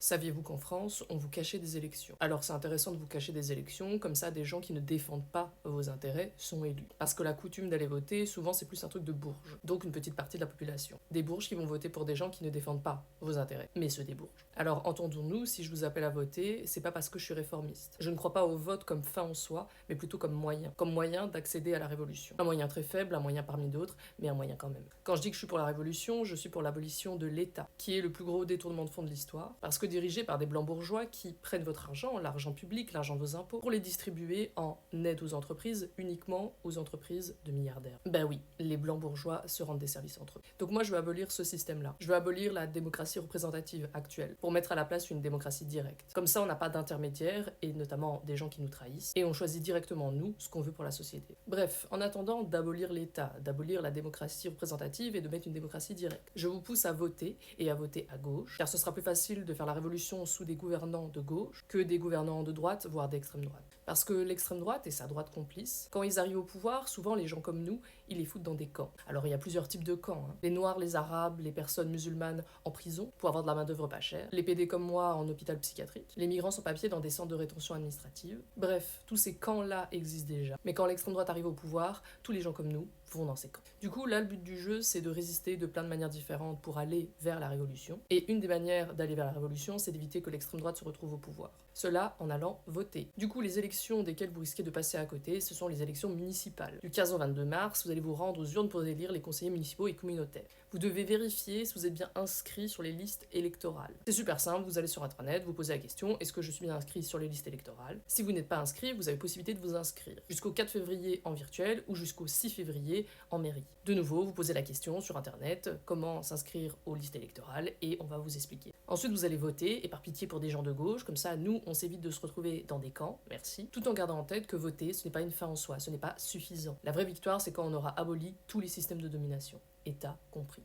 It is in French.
Saviez-vous qu'en France, on vous cachait des élections? Alors c'est intéressant de vous cacher des élections, comme ça des gens qui ne défendent pas vos intérêts sont élus. Parce que la coutume d'aller voter, souvent c'est plus un truc de bourges, donc une petite partie de la population. Des bourges qui vont voter pour des gens qui ne défendent pas vos intérêts, mais ceux des bourges. Alors entendons-nous, si je vous appelle à voter, c'est pas parce que je suis réformiste. Je ne crois pas au vote comme fin en soi, mais plutôt comme moyen d'accéder à la révolution. Un moyen très faible, un moyen parmi d'autres, mais un moyen quand même. Quand je dis que je suis pour la révolution, je suis pour l'abolition de l'État, qui est le plus gros détournement de fonds de l'histoire, parce que dirigé par des blancs bourgeois qui prennent votre argent, l'argent public, l'argent de vos impôts, pour les distribuer en aide aux entreprises, uniquement aux entreprises de milliardaires. Ben oui, les blancs bourgeois se rendent des services entre eux. Donc moi je veux abolir ce système-là. Je veux abolir la démocratie représentative actuelle, pour mettre à la place une démocratie directe. Comme ça on n'a pas d'intermédiaires, et notamment des gens qui nous trahissent, et on choisit directement nous ce qu'on veut pour la société. Bref, en attendant d'abolir l'État, d'abolir la démocratie représentative et de mettre une démocratie directe, je vous pousse à voter, et à voter à gauche, car ce sera plus facile de faire la révolution sous des gouvernants de gauche que des gouvernants de droite, voire d'extrême droite. Parce que l'extrême droite et sa droite complice, quand ils arrivent au pouvoir, souvent les gens comme nous, ils les foutent dans des camps. Alors il y a plusieurs types de camps. Les noirs, les arabes, les personnes musulmanes en prison pour avoir de la main d'œuvre pas chère, les PD comme moi en hôpital psychiatrique, les migrants sans papier dans des centres de rétention administrative. Bref, tous ces camps-là existent déjà. Mais quand l'extrême droite arrive au pouvoir, tous les gens comme nous vont dans ces camps. Du coup, là, le but du jeu, c'est de résister de plein de manières différentes pour aller vers la révolution. Et une des manières d'aller vers la révolution, c'est d'éviter que l'extrême droite se retrouve au pouvoir. Cela en allant voter. Du coup, les élections desquelles vous risquez de passer à côté, ce sont les élections municipales. Du 15 au 22 mars, vous allez vous rendre aux urnes pour élire les conseillers municipaux et communautaires. Vous devez vérifier si vous êtes bien inscrit sur les listes électorales. C'est super simple, vous allez sur internet, vous posez la question, est-ce que je suis bien inscrit sur les listes électorales? Si vous n'êtes pas inscrit, vous avez possibilité de vous inscrire. Jusqu'au 4 février en virtuel ou jusqu'au 6 février en mairie. De nouveau, vous posez la question sur internet, comment s'inscrire aux listes électorales, et on va vous expliquer. Ensuite, vous allez voter, et par pitié pour des gens de gauche, comme ça, nous, on s'évite de se retrouver dans des camps, merci, tout en gardant en tête que voter, ce n'est pas une fin en soi, ce n'est pas suffisant. La vraie victoire, c'est quand on aura aboli tous les systèmes de domination, État compris.